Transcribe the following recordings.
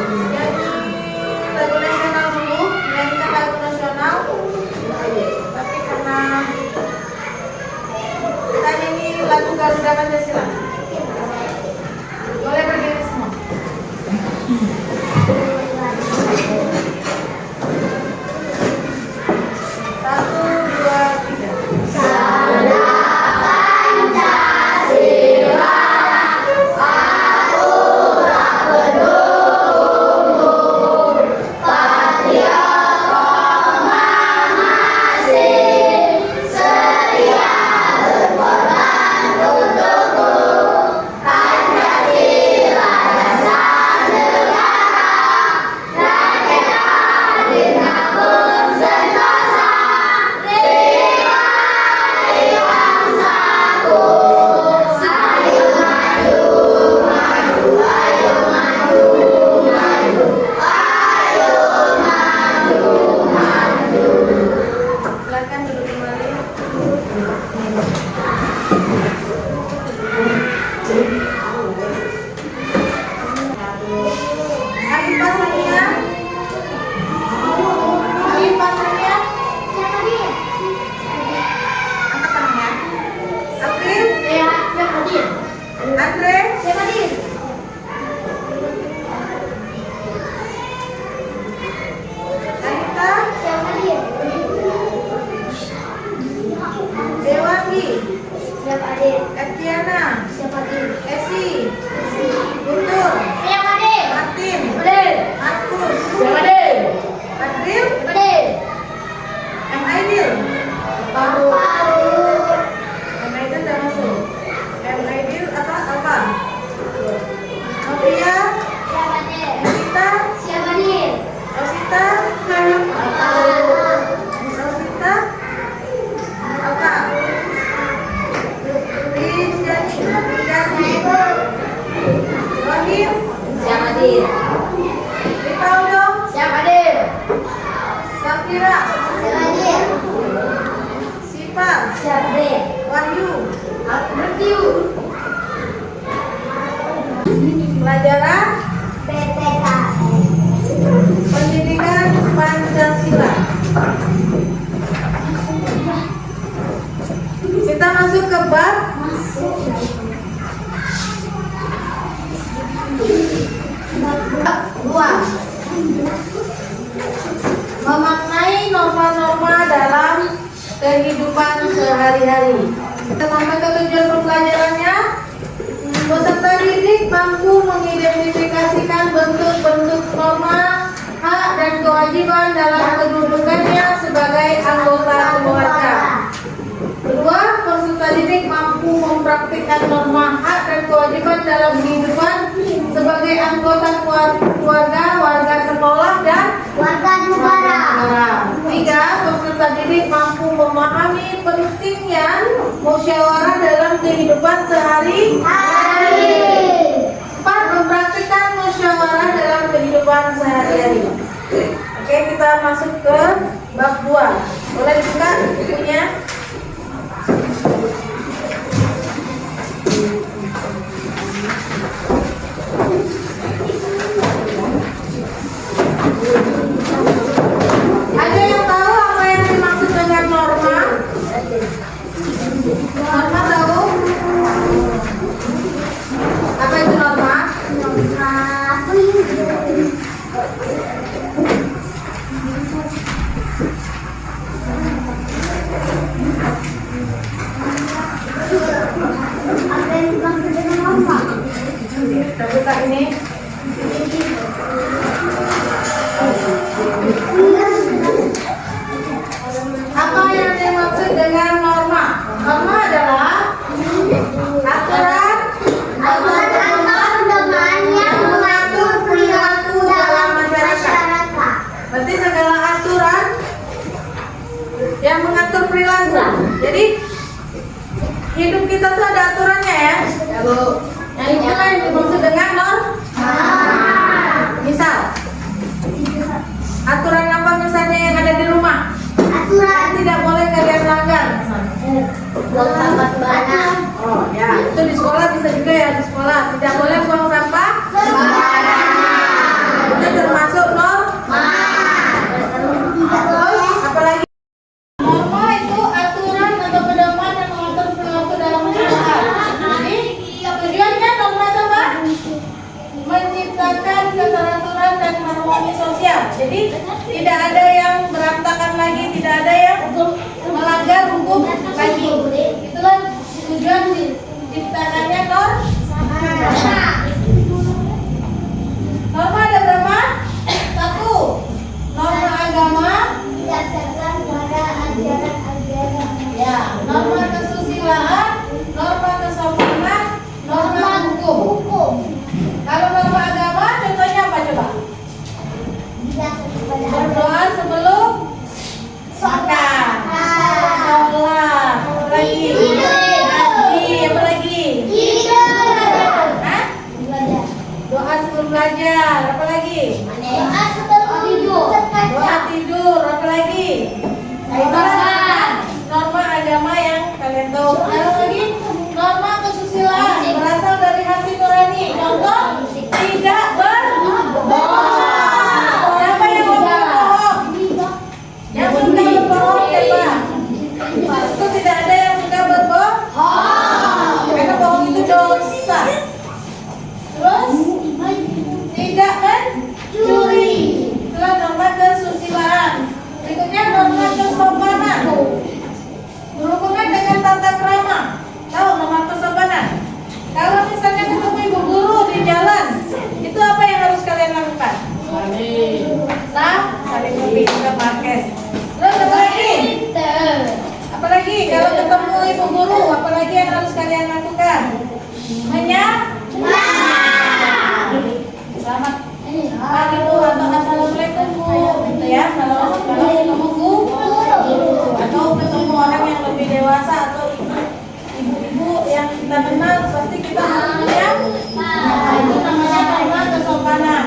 lagu nasional dulu, nyanyikan lagu nasional. Tapi karena kita nyanyi lagu Garuda Pancasila, boleh berdiri semua. Satu, dua, tiga. Etiana, Esi, Guntur, Martin, Markus, Adril, M. Aidil, M. Aidil udah masuk. M. Aidil apa? Novia, Rosita, Rosita, apa? Rohim, Ripaldo, Safira, Sipa, Wahyu, pelajaran pendidikan Pancasila. Kita masuk ke bab memaknai norma-norma dalam kehidupan sehari-hari. Kita sampai ke tujuan pembelajarannya. Peserta didik mampu mengidentifikasikan bentuk-bentuk norma, hak dan kewajiban dalam kedudukannya sebagai anggota keluarga. Kedua, peserta didik mampu mempraktikkan norma, hak dan kewajiban dalam kehidupan sebagai anggota keluarga, warga sekolah, dan warga negara. Tiga, peserta didik mampu memahami pentingnya musyawarah dalam kehidupan sehari-hari. Empat, mempraktikkan musyawarah dalam kehidupan sehari-hari. Oke, kita masuk ke bab 2. Boleh dibuka bukunya? Ada yang tahu apa yang dimaksud dengan norma? Norma tahu? Apa itu norma? Apa yang dimaksud dengan norma? Kita buka ini. Apa yang dimaksud dengan norma? Norma adalah aturan yang mengatur perilaku dalam masyarakat. Berarti segala aturan yang mengatur perilaku. Jadi hidup kita tuh ada aturannya ya. Ya Bu. Yang itulah yang dimaksud dengan norma. Misal aturan apa misalnya yang ada di rumah? Aturan Tidak boleh kalian langgar. buang sampah sembarangan. Oh ya, itu di sekolah bisa juga ya, di sekolah tidak boleh buang sampah Sembarangan. Jadi tidak ada yang berantakan lagi, tidak ada yang melanggar hukum lagi. Itulah tujuan diciptakannya norma ada berapa? 1. Norma agama. Berdasarkan pada ajaran-ajaran. Ya, norma kesusilaan, norma kesopanan, norma hukum. Kalau norma agama contohnya apa coba? Berdasarkan pada Berdoa sebelum makan, sholat, apa lagi? Ngaji, apa lagi? Hah? Doa sebelum belajar, apa lagi? doa sebelum tidur. Doa tidur, apa lagi? Norma agama yang kalian tahu. Ada lagi norma kesusilaan berasal dari hati nurani. Contoh, tidak berbohong. Siapa yang berbohong? Yang suka berbohong siapa? Itu tidak ada yang suka berbohong. Karena bohong itu dosa. Terus tidak mencuri. Itulah norma kesusilaan. Berikutnya norma kesopanan. Berhubungan dengan tata krama. Tahu norma kesopanan? Kalau misalnya ketemu ibu guru di jalan, itu apa yang harus kalian lakukan? Saling lebih ke parkes. Terus apa lagi? Apalagi kalau ketemu ibu guru, apalagi yang harus kalian lakukan? Selamat pagi Bu atau assalamualaikum Bu, gitu ya. Kalau ketemu guru atau ketemu orang yang lebih dewasa atau ibu-ibu yang kita kenal, pasti kita harusnya itu namanya norma kesopanan.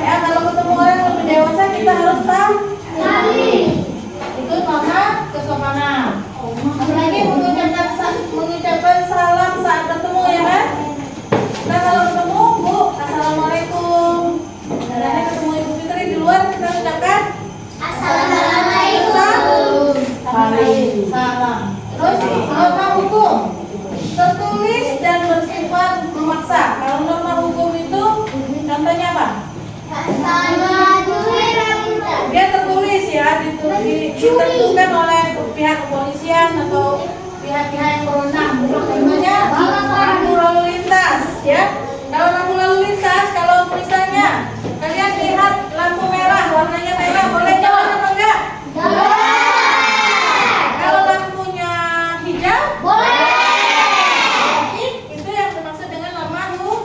Ya, kalau ketemu orang yang lebih dewasa kita harus tahu. Itu norma kesopanan. Apalagi mengucapkan salam saat ketemu ya kan? Nah kalau ketemu Bu, assalamualaikum. Karena ketemu Ibu Fitri di luar kita ucapkan Assalamualaikum. salam. Terus norma hukum tertulis dan bersifat memaksa. Kalau norma hukum itu contohnya apa? Dia tertulis ya, ditentukan oleh pihak kepolisian atau pihak-pihak yang berwenang. Contohnya rambu lalu lintas ya. Kalau rambu lalu lintas, kalau misalnya kalian lihat lampu merah, warnanya merah, boleh jalan apa enggak? Kalau lampunya hijau, itu yang dimaksud dengan norma hukum.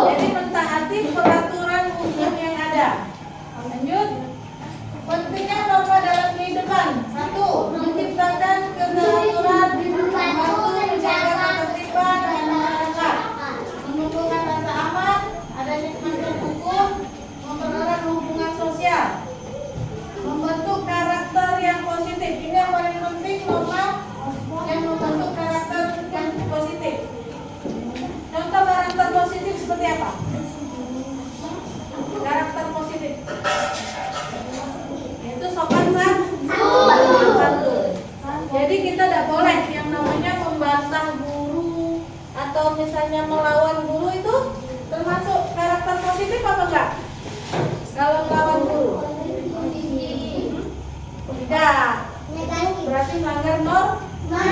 Jadi mentaati peraturan hukum yang ada. Lanjut. Pentingnya norma dalam kehidupan. 1. Menciptakan keteraturan, membantu menjaga ketertiban dan masyarakat, menumbuhkan rasa aman, adanya kepastian hukum, mempererat hubungan sosial, membentuk karakter yang positif. Ini yang paling penting, norma yang membentuk karakter yang positif. Contoh karakter positif seperti apa? Karakter positif itu sopan santun. Jadi kita tidak boleh yang namanya membantah guru atau misalnya melawan guru, itu termasuk karakter positif apa enggak? Kalau melawan guru tidak, berarti melanggar norma.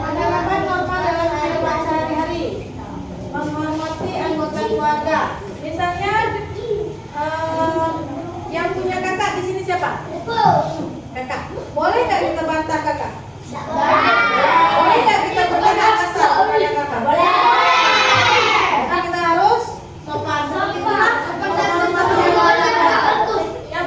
Penerapan norma dalam kehidupan sehari-hari, menghormati anggota keluarga. Misalnya yang punya kakak di sini siapa? Kakak. Boleh nggak kita bantah kakak? Boleh nggak kita berkata kasar kepada kakak? Boleh. Karena kita harus sopan. Yang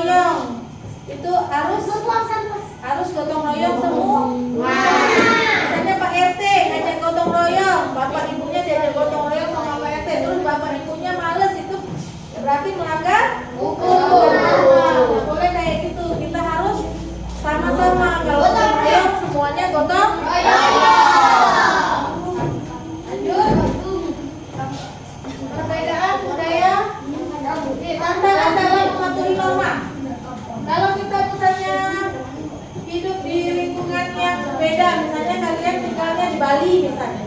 royong. Itu harus gotong royong semua. Misalnya Pak RT ngajak gotong royong, bapak ibunya diajak gotong royong sama Pak RT, terus bapak ibunya males, itu berarti melanggar hukum. Nggak boleh kayak gitu. Kita harus sama-sama. Kalau gotong royong semuanya gotong royong. Lanjut. Perbedaan budaya tantangan dalam mematuhi norma. Kalau kita misalnya hidup di lingkungan yang berbeda, misalnya kalian tinggalnya di Bali misalnya,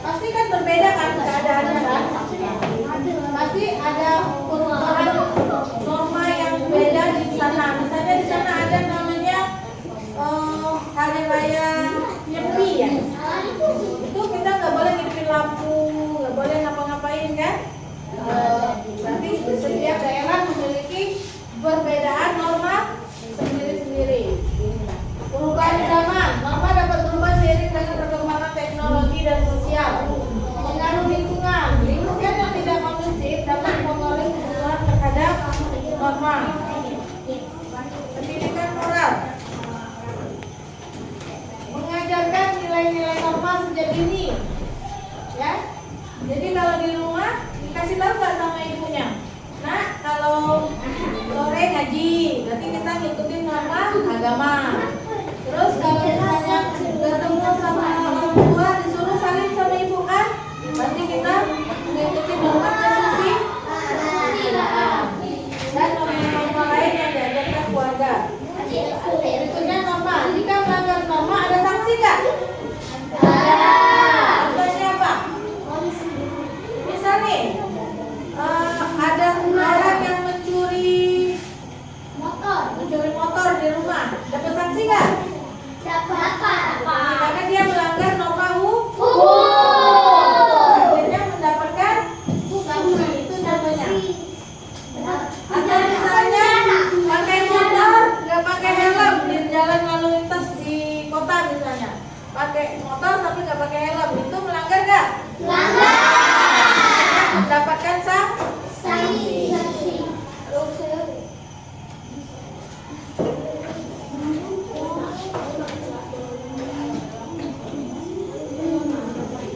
pasti kan berbeda kan keadaannya kan? Pasti ada perubahan norma yang beda di sana. Misalnya di sana ada namanya hari raya Nyepi ya. Itu kita nggak boleh ngidupin lampu, nggak boleh ngapa-ngapain kan? Berarti setiap daerah memiliki perbedaan norma sendiri-sendiri. Perubahan zaman, norma dapat berubah seiring dengan perkembangan teknologi dan sosial. Pengaruh lingkungan, lingkungan yang tidak kondusif dapat mempengaruhi perubahan terhadap norma. Pendidikan moral, mengajarkan nilai-nilai norma sejak dini, ya. Jadi kalau di rumah dikasih tahu nggak sama ibunya, nah kalau sore ngaji, berarti kita ngikutin norma agama. Terus kalau misalnya ketemu sama orang tua disuruh salim sama ibu kan, berarti kita mengikuti norma kesusilaan. Dan norma-norma lain yang diajarkan keluarga. Berikutnya norma, jika melanggar norma ada sanksi nggak? Ada. Contohnya apa? Misal nih, ada orang yang mencuri motor di rumah, dapat sanksi nggak? Karena dia melanggar norma hukum. Akhirnya mendapatkan sanksi, itu contohnya. Atau misalnya pakai motor nggak pakai helm di jalan lalu lintas di kota misalnya, pakai motor tapi nggak pakai helm, itu melanggar nggak? Mendapatkan sanksi.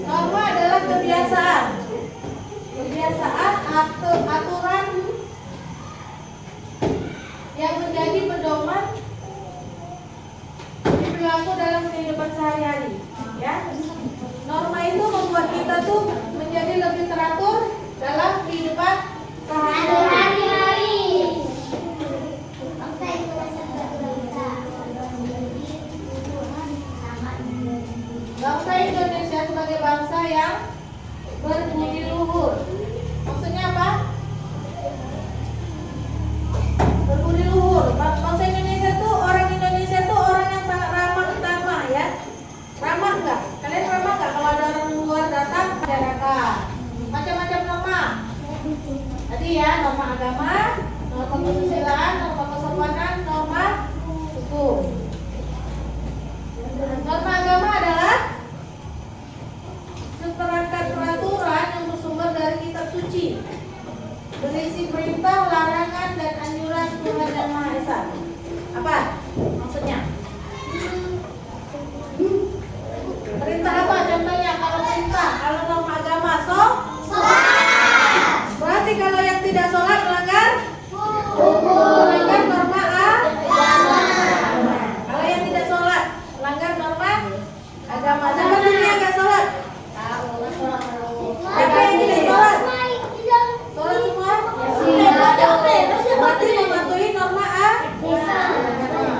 Norma adalah kebiasaan atau aturan yang menjadi pedoman perilaku dalam kehidupan sehari-hari, ya. Norma itu membuat kita tuh menjadi lebih teratur dalam kehidupan sehari-hari. Bangsa Indonesia sebagai bangsa yang berbudi luhur. Maksudnya apa? Berbudi luhur. Bangsa Indonesia tuh, orang Indonesia tuh orang yang sangat ramah utama, ya. Ramah nggak? Kalian ramah nggak kalau ada orang luar datang masyarakat? Macam-macam norma. Tadi ya, norma agama, norma kesusilaan, norma kesopanan, norma hukum. Norma agama adalah seperangkat peraturan yang bersumber dari kitab suci, berisi perintah, larangan, dan anjuran Tuhan Yang Maha Esa. Apa maksudnya? Perintah apa? Contohnya kalau perintah, kalau norma agama, berarti kalau yang tidak sholat melanggar melanggar norma agama. Kalau yang tidak sholat melanggar norma agama. Siapa sini yang nggak sholat? Siapa yang tidak sholat? Sholat semua? Berarti mematuhi norma agama.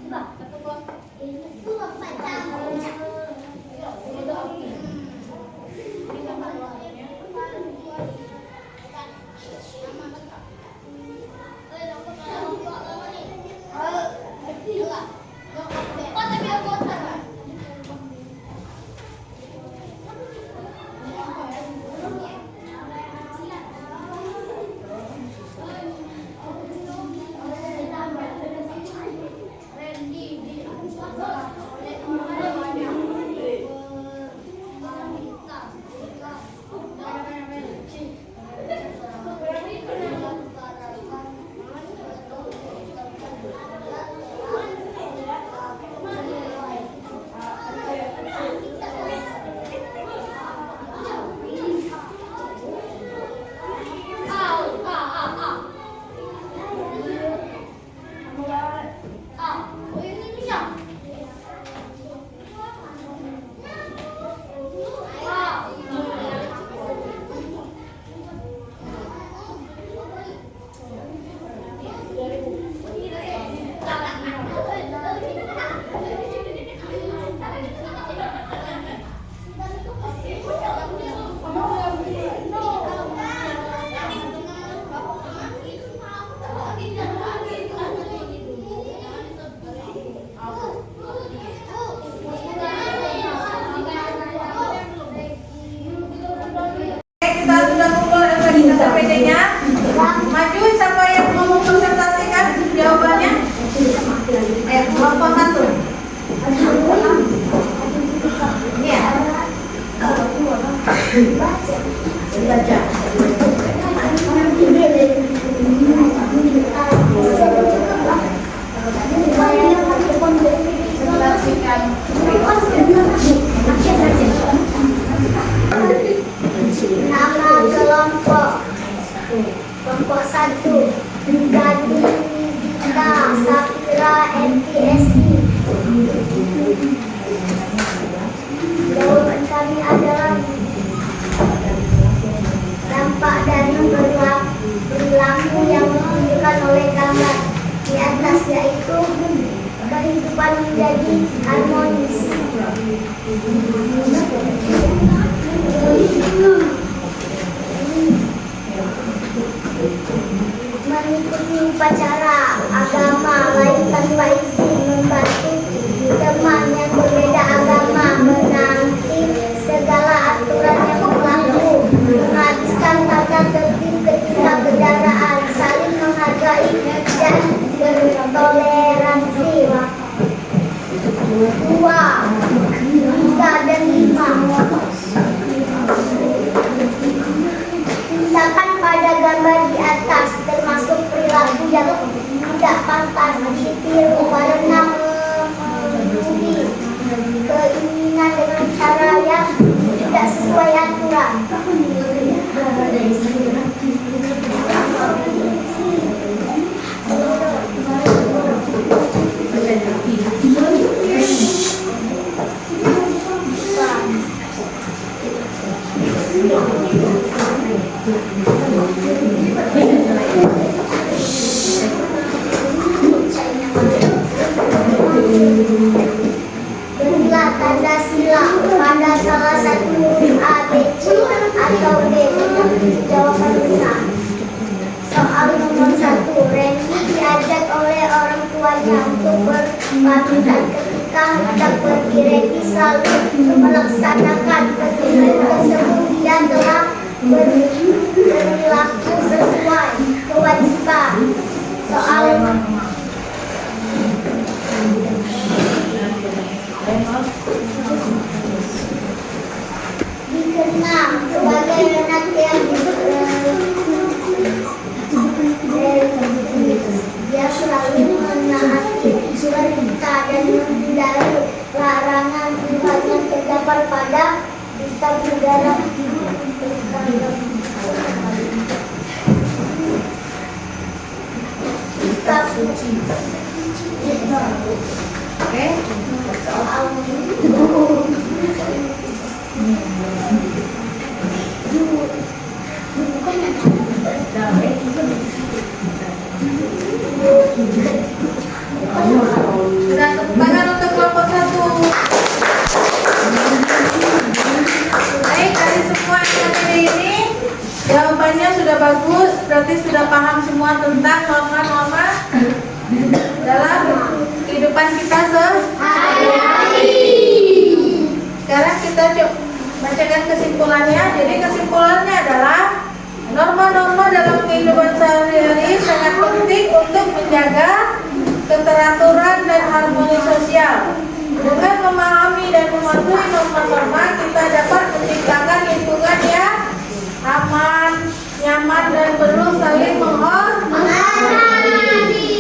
Itu apa tahu? Kita sudah kumpul organisasi PD-nya. Maju siapa yang mau mempresentasikan jawabannya? Kelompok 1. Iya. Baca. Nama kelompok 1 Gading Dita Safira MTSI. Jawaban kami adalah dampak dari perilaku yang ditunjukkan oleh gambar di atas, yaitu kehidupan menjadi harmonis, mengikuti upacara agama lain tanpa izin, membantu teman yang berbeda agama, menaati segala aturan yang berlaku, menghabiskan tata tertib ketika kendaraan, saling menghargai dan bertoleransi. 2, 3, dan 5. Tindakan pada gambar di atas termasuk perilaku yang tidak pantas ditiru karena memenuhi keinginan dengan cara yang tidak sesuai aturan. Berilah tanda silang pada salah satu huruf A, B, C, atau D untuk jawaban benar. Soal nomor 1, Randy diajak oleh orang tuanya untuk berpamitan. Ketika hendak pergi, Randy selalu melaksanakan petunjuk tersebut. Dia telah berperilaku sesuai kewajiban. Soal dikenal sebagai anak yang dia selalu menaati perintah dan menghindari larangan Tuhan yang terdapat pada kitab negara. Kitab suci. Oke. Soal Sudah semua tentang norma-norma dalam kehidupan kita sehari-hari. Sekarang kita coba bacakan kesimpulannya. Jadi kesimpulannya adalah norma-norma dalam kehidupan sehari-hari sangat penting untuk menjaga keteraturan dan harmoni sosial. Dengan memahami dan mematuhi norma-norma, kita dapat menciptakan lingkungan yang aman, nyaman, dan perlu saling menghormati.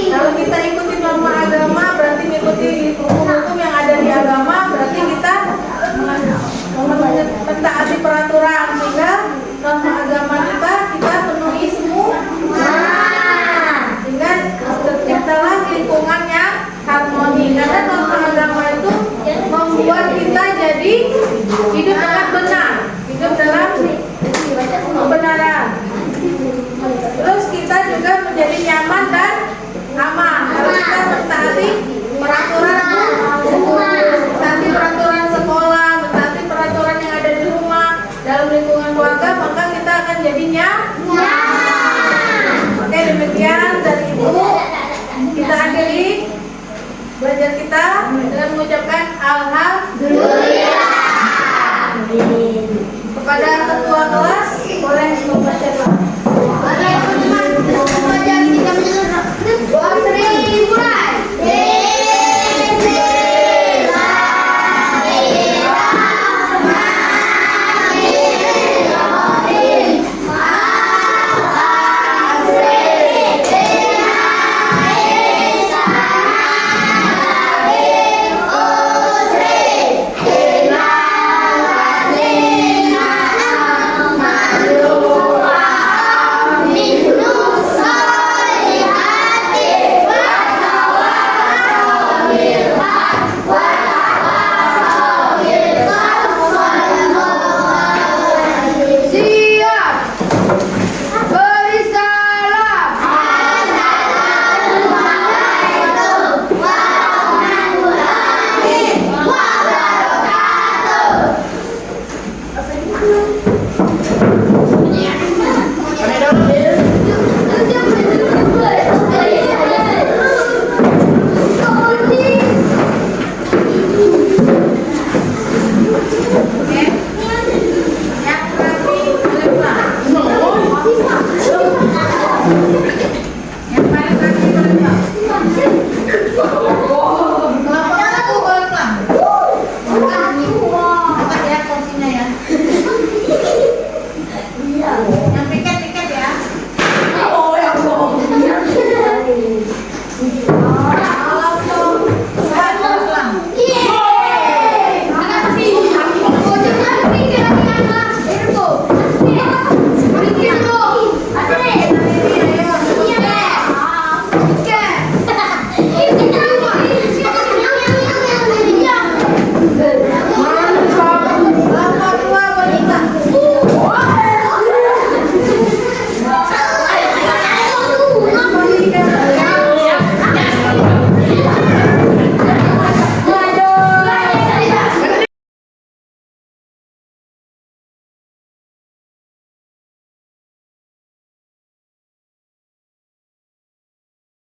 Kalau kita ikuti norma agama, berarti mengikuti hukum-hukum yang ada di agama, berarti kita mentaati peraturan, sehingga norma agama kita penuhi semua, sehingga terciptalah lingkungan yang harmoni. Karena norma agama itu membuat kita jadi hidup dengan benar, hidup dalam kebenaran. Terus kita juga menjadi nyaman dan aman kalau kita mentaati peraturan mentaati peraturan sekolah, mentaati peraturan yang ada di rumah, dalam lingkungan keluarga, maka kita akan jadi nyaman. Oke, demikian dari Ibu. Kita akhiri belajar kita dengan mengucapkan alhamdulillah.